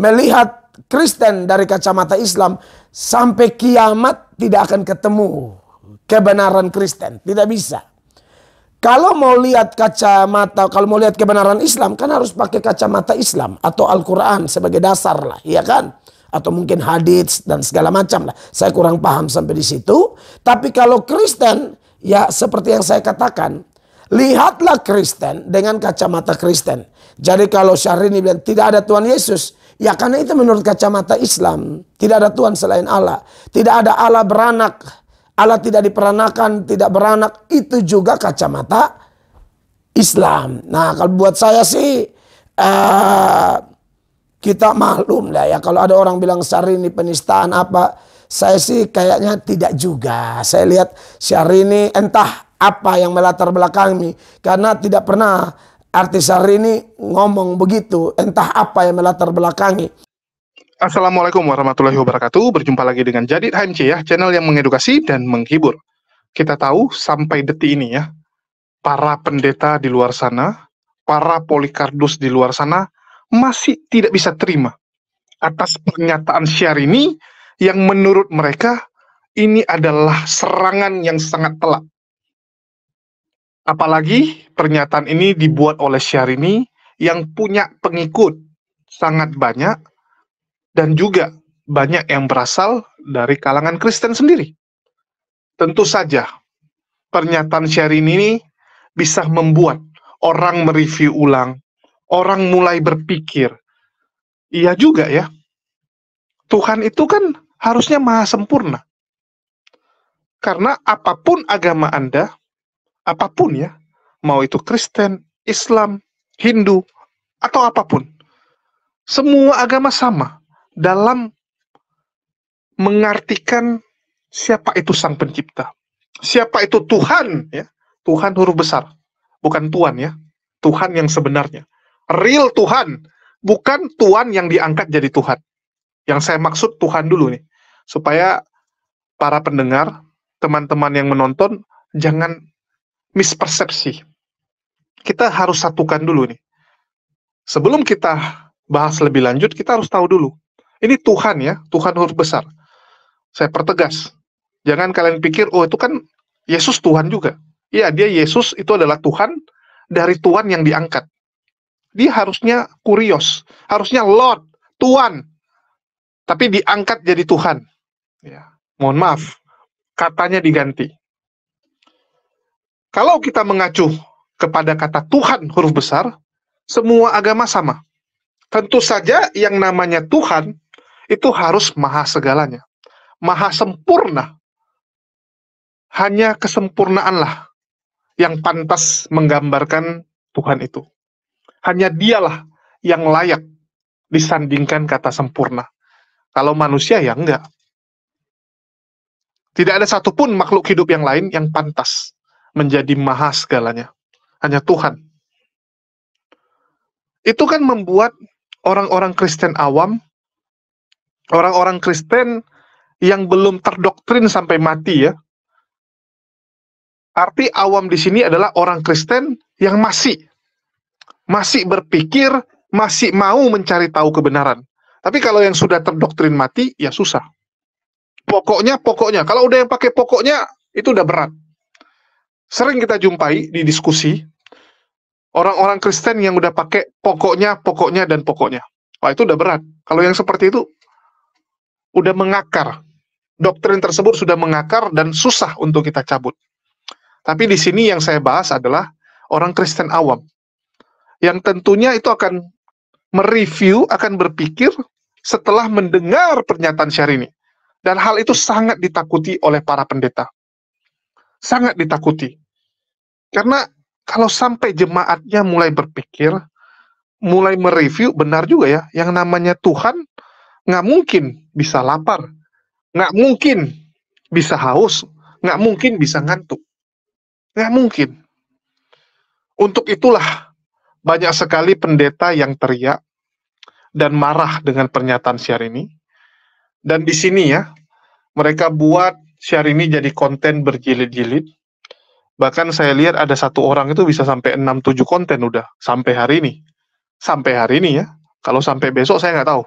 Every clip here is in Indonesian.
melihat Kristen dari kacamata Islam, sampai kiamat tidak akan ketemu kebenaran Kristen. Tidak bisa. Kalau mau lihat kacamata, kalau mau lihat kebenaran Islam, kan harus pakai kacamata Islam atau Al-Quran sebagai dasar lah, ya kan? Atau mungkin hadits dan segala macam lah. Saya kurang paham sampai di situ. Tapi kalau Kristen, ya seperti yang saya katakan, lihatlah Kristen dengan kacamata Kristen. Jadi kalau Syahrini bilang tidak ada Tuhan Yesus, ya karena itu menurut kacamata Islam. Tidak ada Tuhan selain Allah. Tidak ada Allah beranak. Allah tidak diperanakan, tidak beranak. Itu juga kacamata Islam. Nah kalau buat saya sih, kita maklum lah ya. Kalau ada orang bilang Syahrini penistaan apa, saya sih kayaknya tidak juga. Saya lihat Syahrini entah apa yang melatar belakangi. Karena tidak pernah artis Syahrini ngomong begitu. Entah apa yang melatar belakangi. Assalamualaikum warahmatullahi wabarakatuh. Berjumpa lagi dengan Jadid HMC ya, channel yang mengedukasi dan menghibur. Kita tahu sampai detik ini ya, para pendeta di luar sana, para polikardus di luar sana masih tidak bisa terima atas pernyataan Syahrini yang menurut mereka ini adalah serangan yang sangat telak. Apalagi pernyataan ini dibuat oleh Syahrini yang punya pengikut sangat banyak dan juga banyak yang berasal dari kalangan Kristen sendiri. Tentu saja pernyataan Syahrini ini bisa membuat orang mereview ulang, orang mulai berpikir, iya juga ya, Tuhan itu kan harusnya maha sempurna. Karena apapun agama Anda, apapun ya, mau itu Kristen, Islam, Hindu, atau apapun, semua agama sama dalam mengartikan siapa itu Sang Pencipta, siapa itu Tuhan ya, Tuhan huruf besar, bukan Tuhan ya, Tuhan yang sebenarnya, real Tuhan, bukan Tuhan yang diangkat jadi Tuhan. Yang saya maksud Tuhan dulu nih, supaya para pendengar, teman-teman yang menonton jangan mispersepsi. Kita harus satukan dulu nih. Sebelum kita bahas lebih lanjut, kita harus tahu dulu. Ini Tuhan ya, Tuhan huruf besar. Saya pertegas. Jangan kalian pikir, oh itu kan Yesus Tuhan juga. Iya, dia Yesus itu adalah Tuhan dari Tuhan yang diangkat. Dia harusnya kurios, harusnya Lord, Tuhan. Tapi diangkat jadi Tuhan. Ya, mohon maaf, katanya diganti. Kalau kita mengacu kepada kata Tuhan huruf besar, semua agama sama. Tentu saja yang namanya Tuhan itu harus maha segalanya, maha sempurna. Hanya kesempurnaanlah yang pantas menggambarkan Tuhan itu. Hanya dialah yang layak disandingkan kata sempurna. Kalau manusia ya enggak. Tidak ada satupun makhluk hidup yang lain yang pantas menjadi maha segalanya. Hanya Tuhan. Itu kan membuat orang-orang Kristen awam, orang-orang Kristen yang belum terdoktrin sampai mati ya. Arti awam di sini adalah orang Kristen yang masih berpikir, masih mau mencari tahu kebenaran. Tapi kalau yang sudah terdoktrin mati, ya susah. Pokoknya. Kalau udah yang pakai pokoknya, itu udah berat. Sering kita jumpai di diskusi, orang-orang Kristen yang udah pakai pokoknya, dan pokoknya. Wah, itu udah berat. Kalau yang seperti itu, udah mengakar. Doktrin tersebut sudah mengakar dan susah untuk kita cabut. Tapi di sini yang saya bahas adalah orang Kristen awam. Yang tentunya itu akan mereview, akan berpikir setelah mendengar pernyataan Syahrini. Dan hal itu sangat ditakuti oleh para pendeta. Sangat ditakuti. Karena kalau sampai jemaatnya mulai berpikir, mulai mereview, benar juga ya, yang namanya Tuhan nggak mungkin bisa lapar, nggak mungkin bisa haus, nggak mungkin bisa ngantuk. Nggak mungkin. Untuk itulah banyak sekali pendeta yang teriak dan marah dengan pernyataan Syahrini. Dan di sini ya, mereka buat Syahrini jadi konten berjilid-jilid. Bahkan saya lihat ada satu orang itu bisa sampai 6-7 konten udah sampai hari ini. Sampai hari ini ya. Kalau sampai besok saya nggak tahu.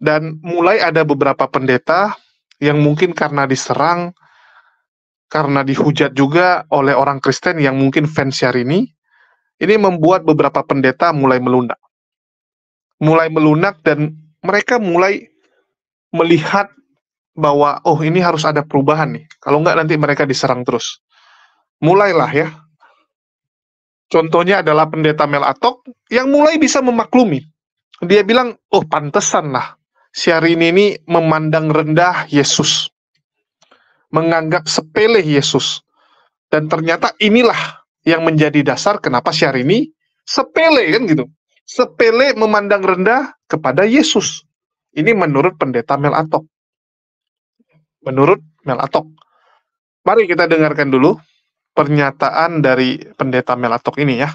Dan mulai ada beberapa pendeta yang mungkin karena diserang, karena dihujat juga oleh orang Kristen yang mungkin fans Syahrini, ini membuat beberapa pendeta mulai melunak. Mulai melunak dan mereka mulai melihat bahwa, oh ini harus ada perubahan nih. Kalau enggak nanti mereka diserang terus. Mulailah ya. Contohnya adalah pendeta Mel Atok yang mulai bisa memaklumi. Dia bilang, oh pantesan lah. Syahrini ini memandang rendah Yesus. Menganggap sepele Yesus. Dan ternyata inilah yang menjadi dasar kenapa Syahrini sepele kan gitu. Sepele memandang rendah kepada Yesus. Ini menurut pendeta Mel Atok. Menurut Mel Atok. Mari kita dengarkan dulu pernyataan dari pendeta Mel Atok ini ya.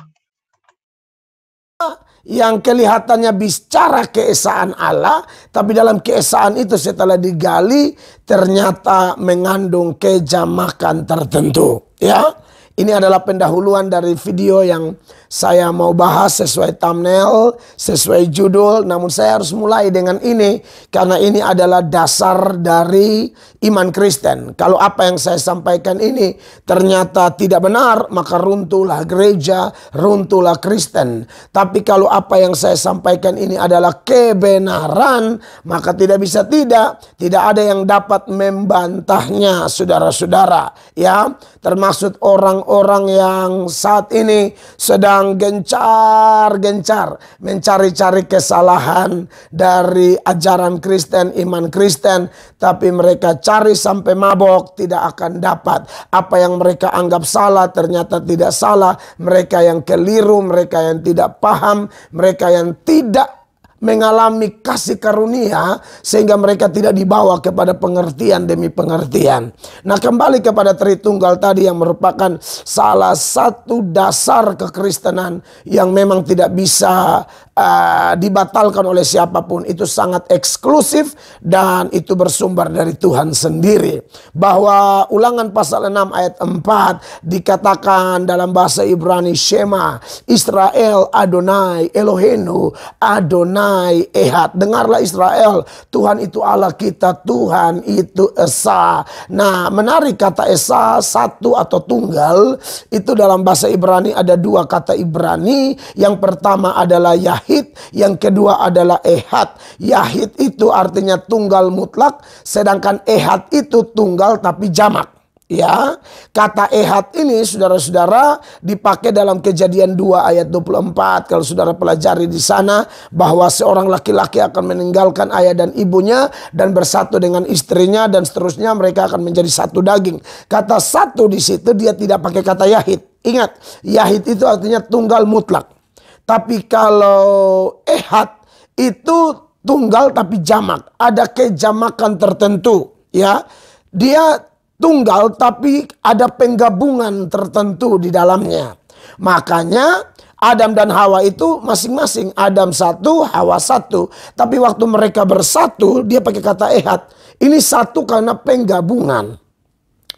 Yang kelihatannya bicara keesaan Allah, tapi dalam keesaan itu setelah digali ternyata mengandung kejamakan tertentu. Ya, ini adalah pendahuluan dari video yang saya mau bahas sesuai thumbnail, sesuai judul. Namun saya harus mulai dengan ini karena ini adalah dasar dari iman Kristen. Kalau apa yang saya sampaikan ini ternyata tidak benar, maka runtuhlah gereja, runtuhlah Kristen. Tapi kalau apa yang saya sampaikan ini adalah kebenaran, maka tidak bisa tidak ada yang dapat membantahnya, saudara-saudara. Ya, termasuk orang-orang yang saat ini sedang gencar-gencar mencari-cari kesalahan dari ajaran Kristen, iman Kristen, tapi mereka cari sampai mabok tidak akan dapat. Apa yang mereka anggap salah ternyata tidak salah. Mereka yang keliru, mereka yang tidak paham, mereka yang tidak mengalami kasih karunia sehingga mereka tidak dibawa kepada pengertian demi pengertian. Nah, kembali kepada Tritunggal tadi yang merupakan salah satu dasar kekristenan yang memang tidak bisa dibatalkan oleh siapapun. Itu sangat eksklusif dan itu bersumber dari Tuhan sendiri. Bahwa Ulangan pasal 6 ayat 4 dikatakan dalam bahasa Ibrani Shema Israel Adonai Eloheinu Adonai Ehad. Dengarlah Israel, Tuhan itu Allah kita, Tuhan itu Esa. Nah, menarik kata Esa, satu atau tunggal. Itu dalam bahasa Ibrani ada dua kata Ibrani. Yang pertama adalah Yahid, yang kedua adalah Ehad. Yahid itu artinya tunggal mutlak, sedangkan Ehad itu tunggal tapi jamak. Ya, kata Ehad ini saudara-saudara dipakai dalam Kejadian 2 ayat 24. Kalau saudara pelajari di sana bahwa seorang laki-laki akan meninggalkan ayah dan ibunya dan bersatu dengan istrinya dan seterusnya, mereka akan menjadi satu daging. Kata satu di situ dia tidak pakai kata Yahid. Ingat, Yahid itu artinya tunggal mutlak. Tapi kalau Ehad itu tunggal tapi jamak. Ada kejamakan tertentu. Ya, dia tunggal tapi ada penggabungan tertentu di dalamnya. Makanya Adam dan Hawa itu masing-masing. Adam satu, Hawa satu. Tapi waktu mereka bersatu dia pakai kata Ehad. Ini satu karena penggabungan.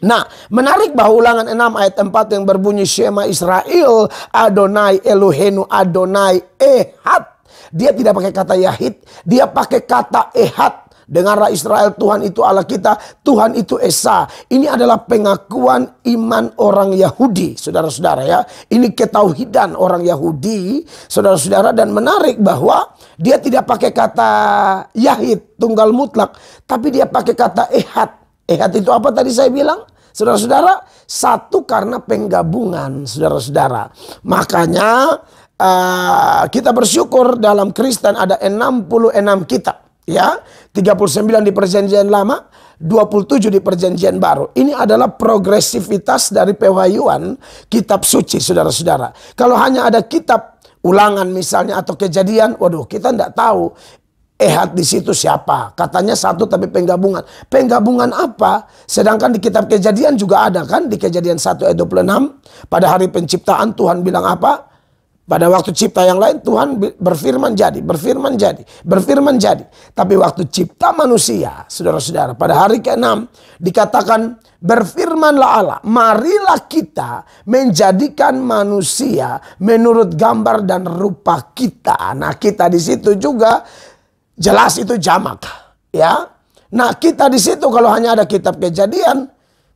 Nah, menarik bahwa Ulangan 6 ayat 4 yang berbunyi Shema Israel Adonai Eloheinu Adonai Ehad. Dia tidak pakai kata Yahid, dia pakai kata Ehad. Dengarlah Israel, Tuhan itu Allah kita, Tuhan itu Esa. Ini adalah pengakuan iman orang Yahudi, saudara-saudara ya. Ini ketauhidan orang Yahudi, saudara-saudara. Dan menarik bahwa dia tidak pakai kata Yahid, tunggal mutlak, tapi dia pakai kata Ehad. Ehad itu apa tadi saya bilang? Saudara-saudara, satu karena penggabungan, saudara-saudara. Makanya kita bersyukur dalam Kristen ada 66 kitab. Ya, 39 di perjanjian lama, 27 di perjanjian baru. Ini adalah progresivitas dari pewahyuan kitab suci, saudara-saudara. Kalau hanya ada kitab Ulangan misalnya atau Kejadian, waduh, kita tidak tahu Ehad di situ siapa. Katanya satu tapi penggabungan. Penggabungan apa? Sedangkan di kitab Kejadian juga ada kan, di Kejadian 1 ayat 26. Pada hari penciptaan Tuhan bilang apa? Pada waktu cipta yang lain Tuhan berfirman jadi, berfirman jadi, berfirman jadi. Tapi waktu cipta manusia, saudara-saudara, pada hari ke-6 dikatakan berfirmanlah Allah, marilah kita menjadikan manusia menurut gambar dan rupa kita. Nah, kita di situ juga jelas itu jamak, ya. Nah, kita di situ kalau hanya ada kitab Kejadian,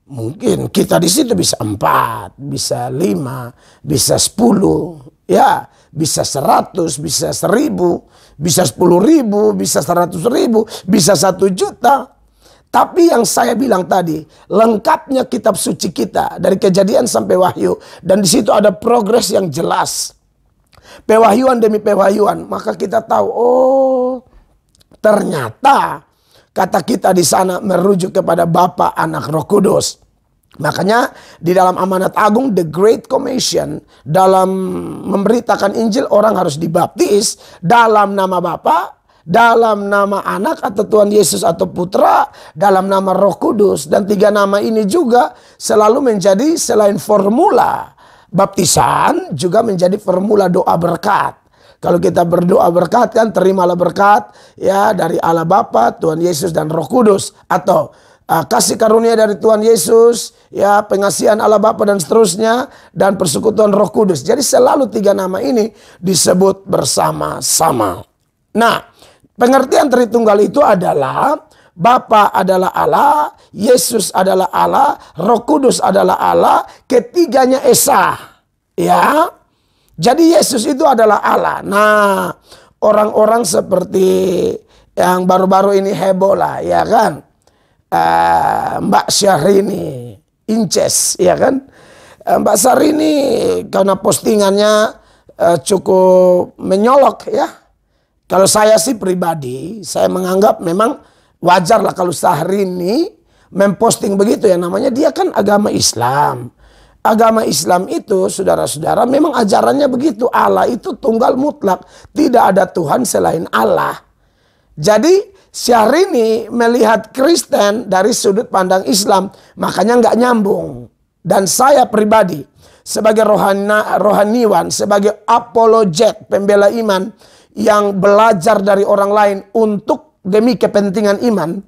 mungkin kita di situ bisa 4, bisa 5, bisa 10, ya, bisa 100, bisa 1000, bisa 10.000, bisa 100.000, bisa 1 juta. Tapi yang saya bilang tadi, lengkapnya kitab suci kita dari Kejadian sampai Wahyu, dan di situ ada progres yang jelas. Pewahyuan demi pewahyuan, maka kita tahu, oh, ternyata kata kita di sana merujuk kepada Bapa, Anak, Roh Kudus. Makanya di dalam amanat agung, The Great Commission, dalam memberitakan Injil, orang harus dibaptis dalam nama Bapa, dalam nama Anak atau Tuhan Yesus atau Putra, dalam nama Roh Kudus. Dan 3 nama ini juga selalu menjadi, selain formula baptisan, juga menjadi formula doa berkat. Kalau kita berdoa berkat kan, terimalah berkat ya dari Allah Bapa, Tuhan Yesus dan Roh Kudus, atau kasih karunia dari Tuhan Yesus, ya, pengasihan Allah Bapa dan seterusnya, dan persekutuan Roh Kudus. Jadi selalu 3 nama ini disebut bersama-sama. Nah, pengertian Tritunggal itu adalah Bapa adalah Allah, Yesus adalah Allah, Roh Kudus adalah Allah, ketiganya esa, ya. Jadi Yesus itu adalah Allah. Nah, orang-orang seperti yang baru-baru ini heboh lah, ya kan, Mbak Syahrini Inces, ya kan, Mbak Syahrini karena postingannya cukup menyolok, ya. Kalau saya sih pribadi, saya menganggap memang wajar lah kalau Syahrini memposting begitu, ya, namanya dia kan agama Islam. Agama Islam itu, saudara-saudara, memang ajarannya begitu. Allah itu tunggal mutlak. Tidak ada Tuhan selain Allah. Jadi Syahrini melihat Kristen dari sudut pandang Islam, makanya nggak nyambung. Dan saya pribadi sebagai rohaniwan, sebagai apologet, pembela iman yang belajar dari orang lain untuk demi kepentingan iman,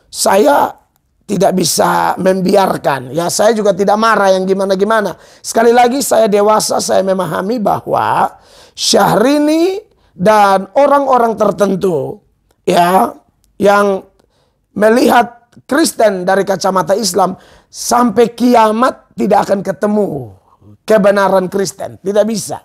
saya tidak bisa membiarkan. Ya, saya juga tidak marah yang gimana-gimana. Sekali lagi saya dewasa, saya memahami bahwa Syahrini dan orang-orang tertentu, ya, yang melihat Kristen dari kacamata Islam, sampai kiamat tidak akan ketemu kebenaran Kristen. Tidak bisa.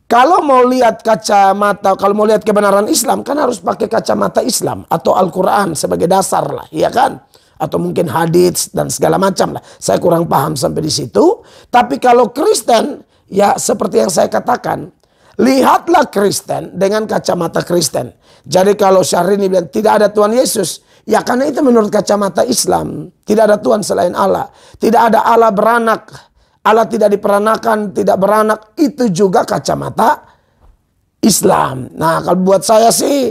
Kalau mau lihat kacamata, kalau mau lihat kebenaran Islam, kan harus pakai kacamata Islam atau Al-Quran sebagai dasar lah, ya kan? Atau mungkin hadits dan segala macam lah. Saya kurang paham sampai di situ. Tapi kalau Kristen, ya seperti yang saya katakan, lihatlah Kristen dengan kacamata Kristen. Jadi kalau Syahrini bilang tidak ada Tuhan Yesus, ya karena itu menurut kacamata Islam. Tidak ada Tuhan selain Allah. Tidak ada Allah beranak. Allah tidak diperanakan, tidak beranak. Itu juga kacamata Islam. Nah, kalau buat saya sih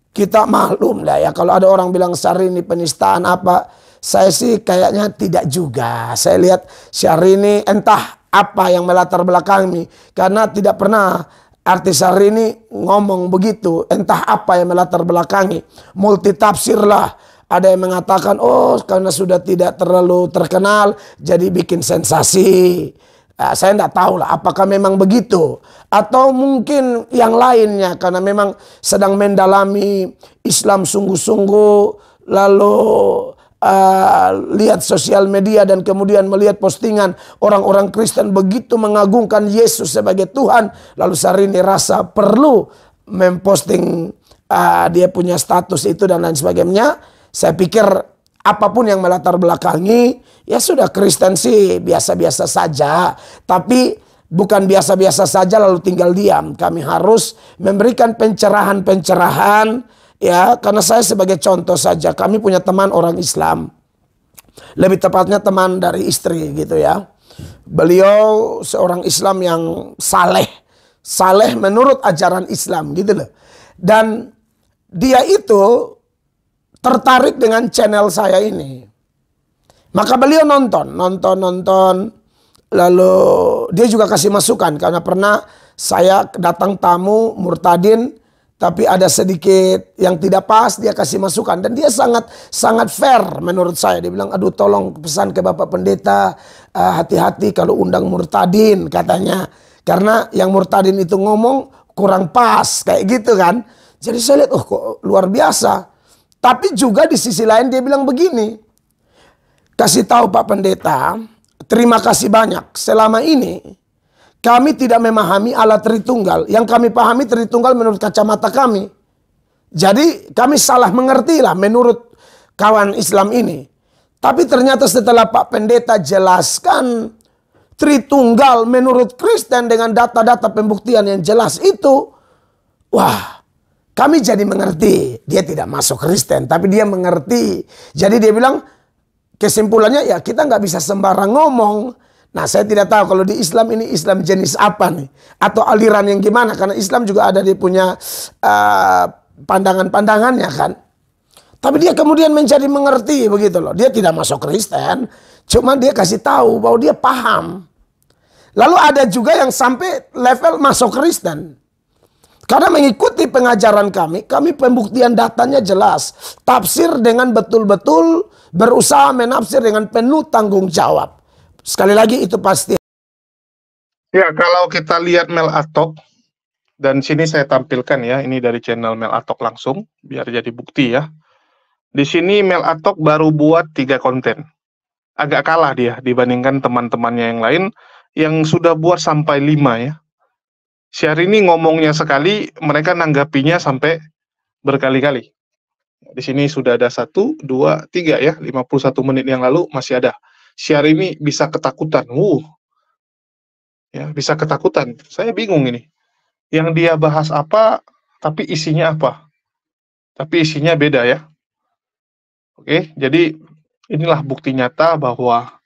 kita maklum lah ya, kalau ada orang bilang Syahrini penistaan apa, saya sih kayaknya tidak juga. Saya lihat Syahrini entah apa yang melatar belakangi, karena tidak pernah artis Syahrini ngomong begitu, entah apa yang melatar belakangi. Multi tafsir lah. Ada yang mengatakan, oh karena sudah tidak terlalu terkenal jadi bikin sensasi. Saya tidak tahu lah apakah memang begitu. Atau mungkin yang lainnya karena memang sedang mendalami Islam sungguh-sungguh. Lalu lihat sosial media dan kemudian melihat postingan orang-orang Kristen begitu mengagungkan Yesus sebagai Tuhan. Lalu Syahrini rasa perlu memposting dia punya status itu dan lain sebagainya. Saya pikir apapun yang melatar belakangi, ya sudah, Kristen sih biasa-biasa saja. Tapi bukan biasa-biasa saja lalu tinggal diam. Kami harus memberikan pencerahan-pencerahan, ya, karena saya sebagai contoh saja, kami punya teman orang Islam. Lebih tepatnya teman dari istri gitu ya. Beliau seorang Islam yang saleh. Saleh menurut ajaran Islam gitu loh. Dan dia itu tertarik dengan channel saya ini. Maka beliau nonton. Lalu dia juga kasih masukan. Karena pernah saya datang tamu murtadin, tapi ada sedikit yang tidak pas, dia kasih masukan. Dan dia sangat fair menurut saya. Dia bilang, aduh tolong pesan ke Bapak Pendeta, hati-hati kalau undang murtadin katanya. Karena yang murtadin itu ngomong kurang pas kayak gitu kan. Jadi saya lihat, oh kok luar biasa. Tapi juga di sisi lain dia bilang begini, kasih tahu Pak Pendeta, terima kasih banyak. Selama ini kami tidak memahami Allah Tritunggal. Yang kami pahami Tritunggal menurut kacamata kami. Jadi kami salah mengerti lah menurut kawan Islam ini. Tapi ternyata setelah Pak Pendeta jelaskan Tritunggal menurut Kristen dengan data-data pembuktian yang jelas itu, wah, kami jadi mengerti. Dia tidak masuk Kristen, tapi dia mengerti. Jadi dia bilang, kesimpulannya ya kita nggak bisa sembarang ngomong. Nah saya tidak tahu kalau di Islam ini Islam jenis apa nih. Atau aliran yang gimana. Karena Islam juga ada dia punya pandangan-pandangannya kan. Tapi dia kemudian menjadi mengerti begitu loh. Dia tidak masuk Kristen. Cuma dia kasih tahu bahwa dia paham. Lalu ada juga yang sampai level masuk Kristen. Karena mengikuti pengajaran kami pembuktian datanya jelas. Tafsir dengan betul-betul berusaha menafsir dengan penuh tanggung jawab. Sekali lagi itu pasti. Ya, kalau kita lihat Mel Atok, dan sini saya tampilkan ya, ini dari channel Mel Atok langsung, biar jadi bukti ya. Di sini Mel Atok baru buat 3 konten. Agak kalah dia dibandingkan teman-temannya yang lain yang sudah buat sampai 5 ya. Syahrini ngomongnya sekali, mereka nanggapinya sampai berkali-kali. Di sini sudah ada 1, 2, 3 ya, 51 menit yang lalu masih ada. Syahrini bisa ketakutan, ya bisa ketakutan. Saya bingung ini. Yang dia bahas apa, tapi isinya apa? Tapi isinya beda ya. Oke, jadi inilah bukti nyata bahwa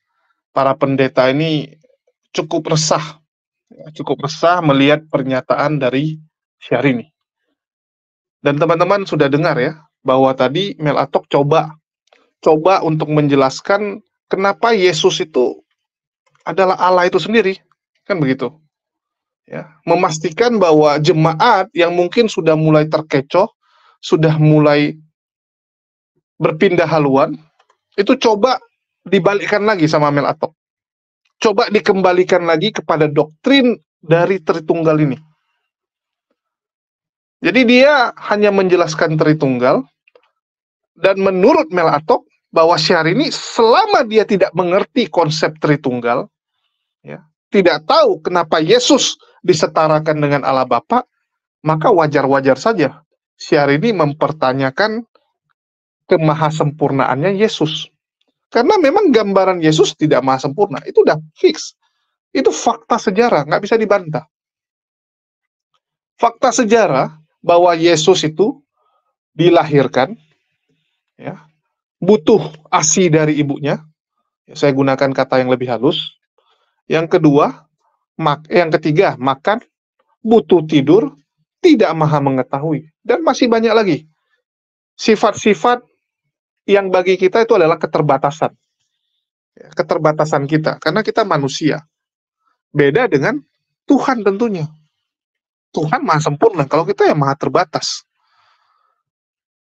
para pendeta ini cukup resah melihat pernyataan dari Syahrini. Dan teman-teman sudah dengar ya, bahwa tadi Mel Atok coba untuk menjelaskan kenapa Yesus itu adalah Allah itu sendiri, kan begitu. Ya, memastikan bahwa jemaat yang mungkin sudah mulai terkecoh, sudah mulai berpindah haluan, itu coba dibalikkan lagi sama Mel Atok. Coba dikembalikan lagi kepada doktrin dari Tritunggal ini. Jadi dia hanya menjelaskan Tritunggal, dan menurut Mel Atok, bahwa Syahrini selama dia tidak mengerti konsep Tritunggal, ya, tidak tahu kenapa Yesus disetarakan dengan Allah Bapa, maka wajar-wajar saja Syahrini mempertanyakan kemahasempurnaannya Yesus. Karena memang gambaran Yesus tidak maha sempurna. Itu udah fix. Itu fakta sejarah, nggak bisa dibantah. Fakta sejarah bahwa Yesus itu dilahirkan, ya, butuh ASI dari ibunya. Saya gunakan kata yang lebih halus. Yang kedua, yang ketiga, makan, butuh tidur, tidak maha mengetahui. Dan masih banyak lagi. Sifat-sifat yang bagi kita itu adalah keterbatasan. Keterbatasan kita, karena kita manusia. Beda dengan Tuhan tentunya. Tuhan maha sempurna, kalau kita yang maha terbatas.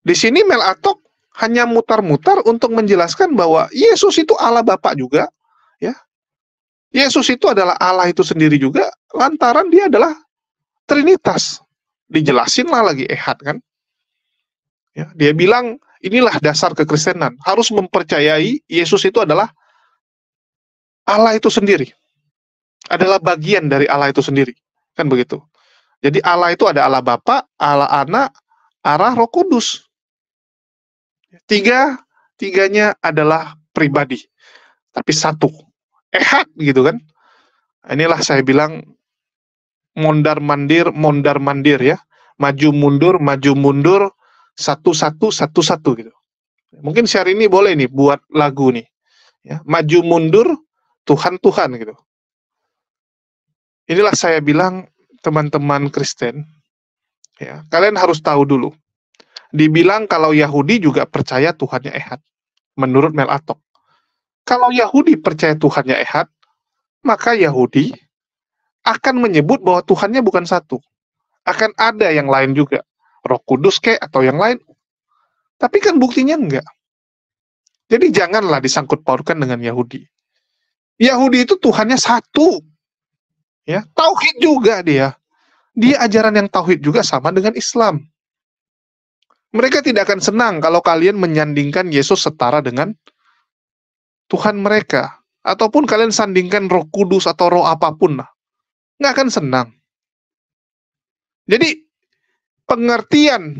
Di sini Mel Atok hanya mutar-mutar untuk menjelaskan bahwa Yesus itu Allah Bapa juga. Ya. Yesus itu adalah Allah itu sendiri juga, lantaran dia adalah Trinitas. Dijelasin lah lagi ehad kan. Ya, dia bilang, inilah dasar kekristenan. Harus mempercayai Yesus itu adalah Allah itu sendiri. Adalah bagian dari Allah itu sendiri. Kan begitu. Jadi Allah itu ada Allah Bapa, Allah Anak, Allah Roh Kudus. Tiganya adalah pribadi. Tapi satu. Ehad gitu kan. Inilah saya bilang mondar-mandir ya. Maju mundur, satu gitu. Mungkin share ini boleh nih buat lagu nih. Ya, maju mundur, Tuhan gitu. Inilah saya bilang teman-teman Kristen, ya, kalian harus tahu dulu. Dibilang kalau Yahudi juga percaya Tuhannya ehad, menurut Mel Atok. Kalau Yahudi percaya Tuhannya ehad, maka Yahudi akan menyebut bahwa Tuhannya bukan satu. Akan ada yang lain juga. Roh Kudus atau yang lain. Tapi kan buktinya enggak. Jadi janganlah disangkut pautkan dengan Yahudi. Yahudi itu Tuhannya satu. Ya, tauhid juga dia. dia ajaran yang tauhid juga sama dengan Islam. Mereka tidak akan senang kalau kalian menyandingkan Yesus setara dengan Tuhan mereka. Ataupun kalian sandingkan Roh Kudus atau roh apapun lah. Nggak akan senang. Jadi pengertian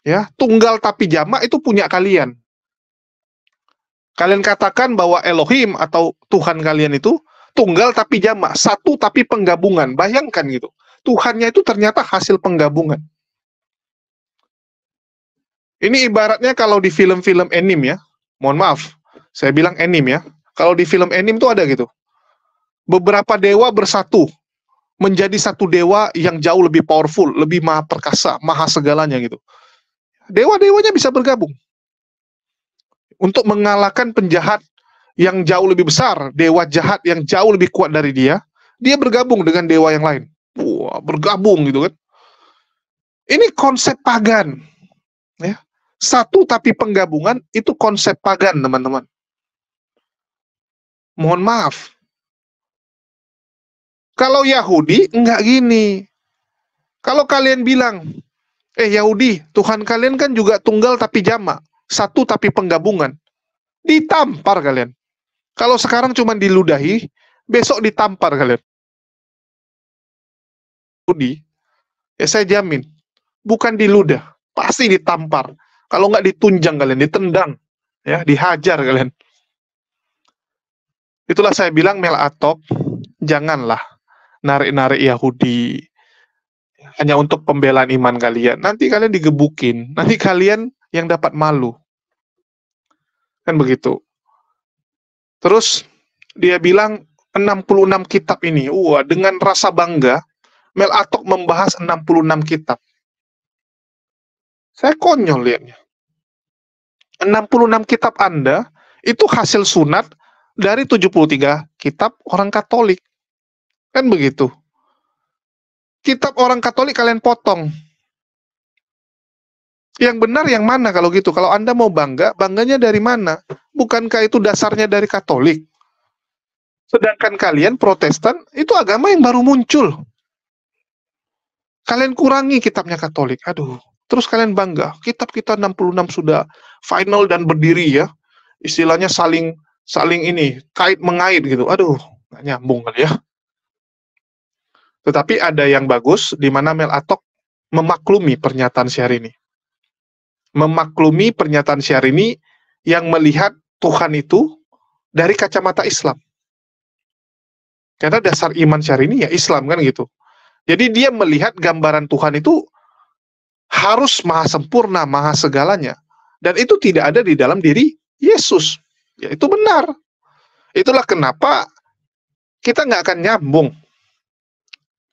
ya tunggal tapi jamak itu punya kalian. Kalian katakan bahwa Elohim atau Tuhan kalian itu tunggal tapi jamak, satu tapi penggabungan. Bayangkan gitu. Tuhannya itu ternyata hasil penggabungan. Ini ibaratnya kalau di film-film anime ya. Mohon maaf, saya bilang anime ya. Kalau di film anime tuh ada gitu. Beberapa dewa bersatu menjadi satu dewa yang jauh lebih powerful, lebih maha perkasa, maha segalanya gitu. Dewa-dewanya bisa bergabung untuk mengalahkan penjahat yang jauh lebih besar, dewa jahat yang jauh lebih kuat dari dia bergabung dengan dewa yang lain. Wah, bergabung gitu kan. Ini konsep pagan. Ya. Satu tapi penggabungan itu konsep pagan, teman-teman. Mohon maaf. Kalau Yahudi, enggak gini. Kalau kalian bilang, Yahudi, Tuhan kalian kan juga tunggal tapi jamak. Satu tapi penggabungan. Ditampar kalian. Kalau sekarang cuma diludahi, besok ditampar kalian. Yahudi, saya jamin, bukan diludah, pasti ditampar. Kalau nggak ditunjang kalian, ditendang, ya, dihajar kalian. Itulah saya bilang Melaatop, janganlah narik-narik Yahudi hanya untuk pembelaan iman kalian. Nanti kalian digebukin, nanti kalian yang dapat malu. Kan begitu. Terus dia bilang 66 kitab ini, dengan rasa bangga, Melaatop membahas 66 kitab. Saya konyol lihatnya. 66 kitab Anda itu hasil sunat dari 73 kitab orang Katolik. Kan begitu. Kitab orang Katolik kalian potong. Yang benar yang mana kalau gitu? Kalau Anda mau bangga, bangganya dari mana? Bukankah itu dasarnya dari Katolik? Sedangkan kalian Protestan, itu agama yang baru muncul. Kalian kurangi kitabnya Katolik. Aduh, terus kalian bangga. Kitab kita 66 sudah final dan berdiri ya. Istilahnya saling ini, kait mengait gitu. Aduh, nggak nyambung kali ya. Tetapi ada yang bagus, di mana Melaatop memaklumi pernyataan Syahrini. Memaklumi pernyataan Syahrini yang melihat Tuhan itu dari kacamata Islam. Karena dasar iman Syahrini ya Islam kan gitu. Jadi dia melihat gambaran Tuhan itu harus maha sempurna, maha segalanya. Dan itu tidak ada di dalam diri Yesus. Ya itu benar. Itulah kenapa kita nggak akan nyambung.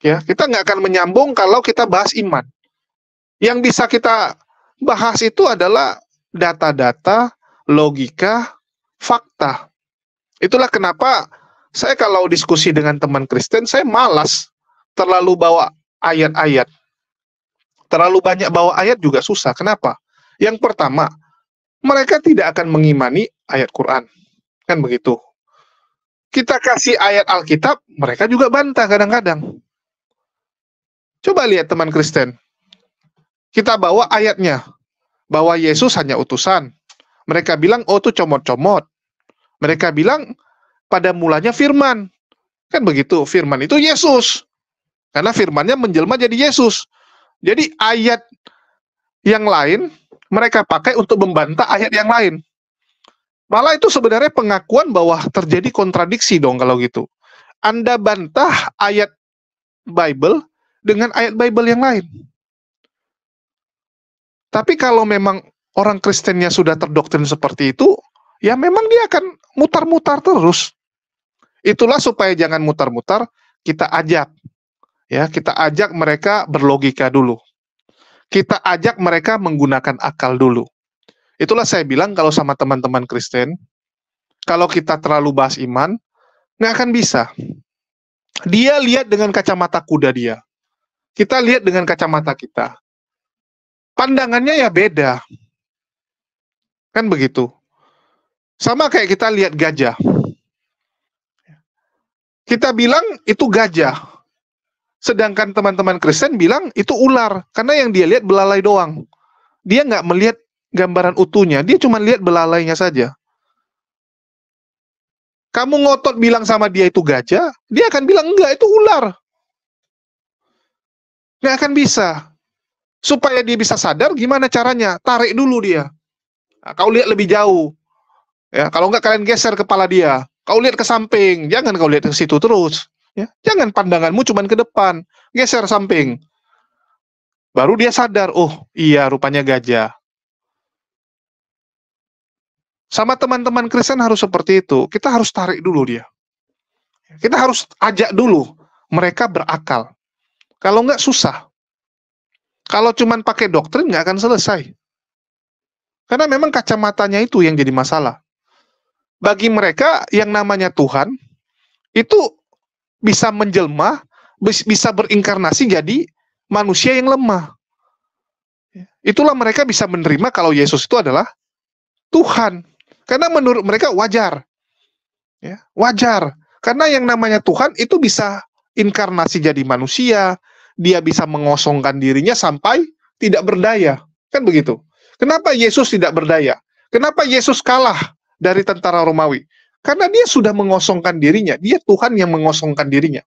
Ya, kita nggak akan menyambung kalau kita bahas iman. Yang bisa kita bahas itu adalah data-data, logika, fakta. Itulah kenapa saya kalau diskusi dengan teman Kristen, saya malas terlalu bawa ayat-ayat. Terlalu banyak bawa ayat juga susah. Kenapa? Yang pertama, mereka tidak akan mengimani ayat Quran. Kan begitu. Kita kasih ayat Alkitab, mereka juga bantah kadang-kadang. Coba lihat teman Kristen. Kita bawa ayatnya. Bahwa Yesus hanya utusan. Mereka bilang, itu comot-comot. Mereka bilang, pada mulanya firman. Kan begitu, firman itu Yesus. Karena firmannya menjelma jadi Yesus. Jadi ayat yang lain, mereka pakai untuk membantah ayat yang lain. Malah itu sebenarnya pengakuan bahwa terjadi kontradiksi dong kalau gitu. Anda bantah ayat Bible dengan ayat Bible yang lain. Tapi kalau memang orang Kristennya sudah terdoktrin seperti itu, ya memang dia akan mutar-mutar terus. Itulah supaya jangan mutar-mutar, kita ajak. Ya, kita ajak mereka berlogika dulu. Kita ajak mereka menggunakan akal dulu. Itulah saya bilang kalau sama teman-teman Kristen, kalau kita terlalu bahas iman, nggak akan bisa. Dia lihat dengan kacamata kuda dia. Kita lihat dengan kacamata kita. Pandangannya ya beda. Kan begitu. Sama kayak kita lihat gajah. Kita bilang itu gajah. Sedangkan teman-teman Kristen bilang itu ular, karena yang dia lihat belalai doang. Dia nggak melihat gambaran utuhnya, dia cuma lihat belalainya saja. Kamu ngotot bilang sama dia itu gajah, dia akan bilang enggak, itu ular. Nggak akan bisa. Supaya dia bisa sadar, gimana caranya? Tarik dulu dia. Nah, kau lihat lebih jauh. Ya, kalau enggak kalian geser kepala dia. Kau lihat ke samping, jangan kau lihat ke situ terus. Ya, jangan pandanganmu cuma ke depan, geser samping. Baru dia sadar, oh iya rupanya gajah. Sama teman-teman Kristen harus seperti itu. Kita harus tarik dulu dia. Kita harus ajak dulu mereka berakal. Kalau nggak susah. Kalau cuman pakai doktrin nggak akan selesai. Karena memang kacamatanya itu yang jadi masalah. Bagi mereka yang namanya Tuhan, itu bisa menjelma, bisa berinkarnasi jadi manusia yang lemah. Itulah mereka bisa menerima kalau Yesus itu adalah Tuhan. Karena menurut mereka wajar. Ya, wajar. Karena yang namanya Tuhan itu bisa inkarnasi jadi manusia, dia bisa mengosongkan dirinya sampai tidak berdaya. Kan begitu. Kenapa Yesus tidak berdaya? Kenapa Yesus kalah dari tentara Romawi? Karena dia sudah mengosongkan dirinya. Dia Tuhan yang mengosongkan dirinya.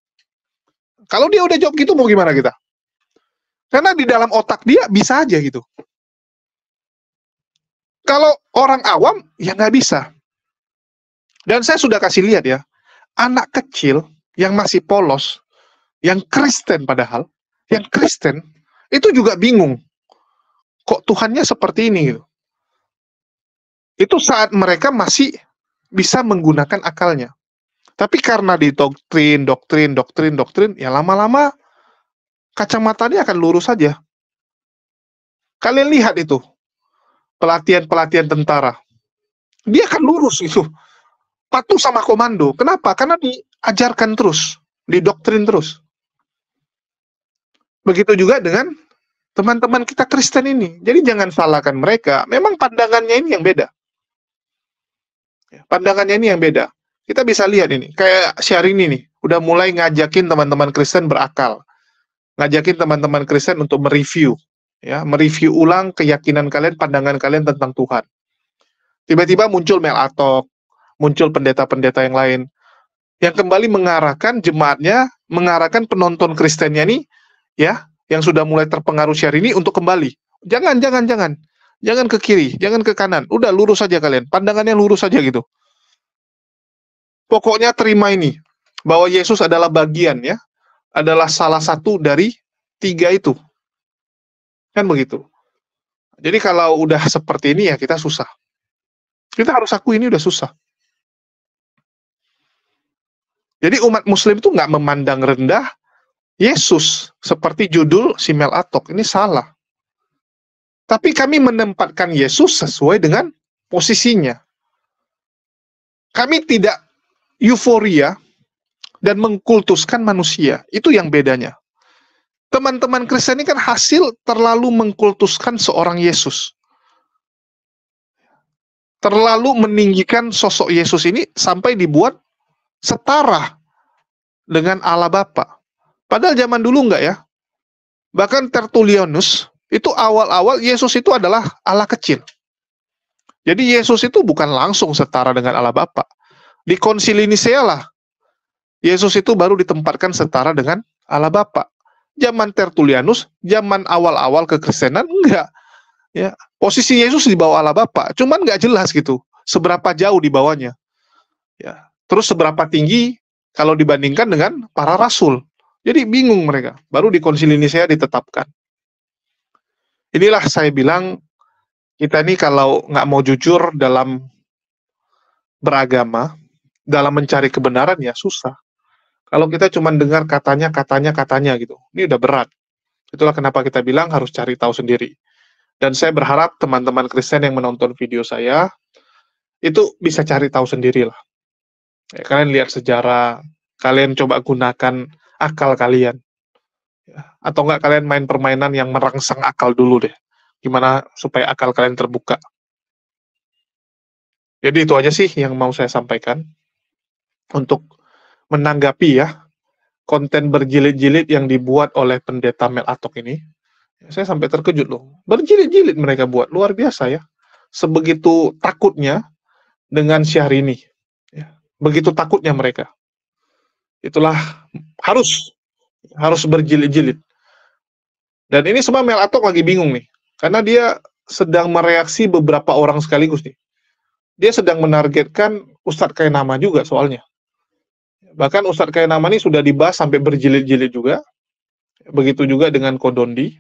Kalau dia udah jawab gitu, mau gimana kita? Karena di dalam otak dia bisa aja gitu. Kalau orang awam, ya nggak bisa. Dan saya sudah kasih lihat ya, anak kecil yang masih polos, yang Kristen padahal, yang Kristen, itu juga bingung. Kok Tuhannya seperti ini gitu. Itu saat mereka masih bisa menggunakan akalnya. Tapi karena didoktrin, doktrin, ya lama-lama kacamatanya akan lurus saja. Kalian lihat itu, pelatihan-pelatihan tentara. Dia akan lurus itu. Patuh sama komando. Kenapa? Karena diajarkan terus, didoktrin terus. Begitu juga dengan teman-teman kita Kristen ini. Jadi jangan salahkan mereka. Memang pandangannya ini yang beda. Pandangannya ini yang beda. Kita bisa lihat ini. Kayak Syahrini nih. Udah mulai ngajakin teman-teman Kristen berakal. Ngajakin teman-teman Kristen untuk mereview. Ya, mereview ulang keyakinan kalian, pandangan kalian tentang Tuhan. Tiba-tiba muncul Mel Atok, muncul pendeta-pendeta yang lain, yang kembali mengarahkan jemaatnya, mengarahkan penonton Kristennya nih, ya, yang sudah mulai terpengaruh Syahrini untuk kembali. Jangan ke kiri, jangan ke kanan. Udah lurus saja kalian, pandangannya lurus saja gitu. Pokoknya terima ini, bahwa Yesus adalah bagian ya, adalah salah satu dari 3 itu. Kan begitu. Jadi kalau udah seperti ini ya kita susah. Kita harus akui ini udah susah. Jadi umat muslim itu nggak memandang rendah Yesus seperti judul si Mel Atok. Ini salah. Tapi kami menempatkan Yesus sesuai dengan posisinya. Kami tidak euforia dan mengkultuskan manusia. Itu yang bedanya. Teman-teman Kristen ini kan hasil terlalu mengkultuskan seorang Yesus. Terlalu meninggikan sosok Yesus ini sampai dibuat setara dengan Allah Bapa. Padahal zaman dulu enggak ya. Bahkan Tertullianus, itu awal-awal Yesus itu adalah Allah kecil. Jadi Yesus itu bukan langsung setara dengan Allah Bapa. Di Konsili Nisea lah, Yesus itu baru ditempatkan setara dengan Allah Bapa. Zaman Tertullianus, zaman awal-awal kekristenan, enggak. Ya, posisi Yesus di bawah Allah Bapa, cuman nggak jelas gitu, seberapa jauh di bawahnya. Ya, terus seberapa tinggi kalau dibandingkan dengan para rasul. Jadi bingung mereka. Baru di Konsili Nisea ditetapkan. Inilah saya bilang, kita ini kalau nggak mau jujur dalam beragama, dalam mencari kebenaran ya susah. Kalau kita cuma dengar katanya gitu, ini udah berat. Itulah kenapa kita bilang harus cari tahu sendiri. Dan saya berharap teman-teman Kristen yang menonton video saya, itu bisa cari tahu sendirilah. Ya, kalian lihat sejarah, kalian coba gunakan akal kalian. Ya, atau enggak kalian main permainan yang merangsang akal dulu deh. Gimana supaya akal kalian terbuka. Jadi itu aja sih yang mau saya sampaikan. Untuk menanggapi ya, konten berjilid-jilid yang dibuat oleh pendeta Mel Atok ini, saya sampai terkejut loh. Berjilid-jilid mereka buat, luar biasa ya. Sebegitu takutnya dengan Syahrini. Ya. Begitu takutnya mereka. Itulah harus berjilid-jilid. Dan ini semua Mel Atok lagi bingung nih. Karena dia sedang mereaksi beberapa orang sekaligus nih. Dia sedang menargetkan Ustadz Kainama juga soalnya. Bahkan Ustadz Kainama ini sudah dibahas sampai berjilid-jilid juga. Begitu juga dengan Kodondi.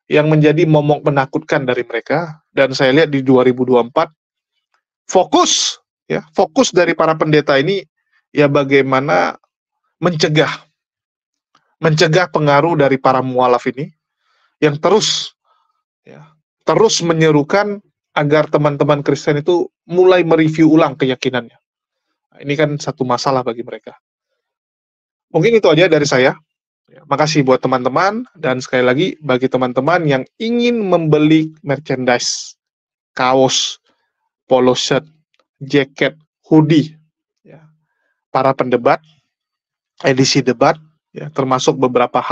Yang menjadi momok menakutkan dari mereka. Dan saya lihat di 2024, fokus dari para pendeta ini, ya bagaimana mencegah pengaruh dari para mualaf ini, yang terus menyerukan agar teman-teman Kristen itu mulai mereview ulang keyakinannya. Nah, ini kan satu masalah bagi mereka. Mungkin itu aja dari saya. Makasih buat teman-teman, dan sekali lagi bagi teman-teman yang ingin membeli merchandise, kaos, polo shirt, jaket, hoodie, para pendebat, edisi debat, termasuk beberapa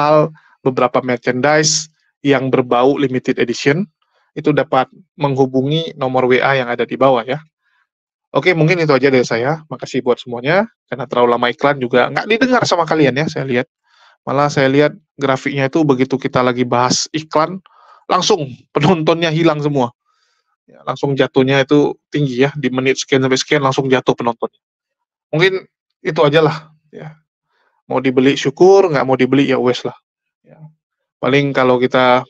merchandise yang berbau limited edition, itu dapat menghubungi nomor WA yang ada di bawah ya. Oke, mungkin itu aja dari saya. Makasih buat semuanya. Karena terlalu lama iklan juga nggak didengar sama kalian ya, saya lihat. Malah saya lihat grafiknya itu begitu kita lagi bahas iklan, langsung penontonnya hilang semua. Ya, langsung jatuhnya itu tinggi ya, di menit sekian sampai sekian langsung jatuh penontonnya. Mungkin itu aja lah. Ya. Mau dibeli syukur, nggak mau dibeli ya wes lah. Ya. Paling kalau kita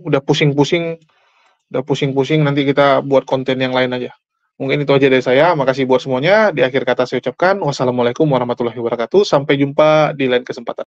udah pusing-pusing nanti kita buat konten yang lain aja. Mungkin itu aja dari saya. Makasih buat semuanya. Di akhir kata saya ucapkan wassalamualaikum warahmatullahi wabarakatuh. Sampai jumpa di lain kesempatan.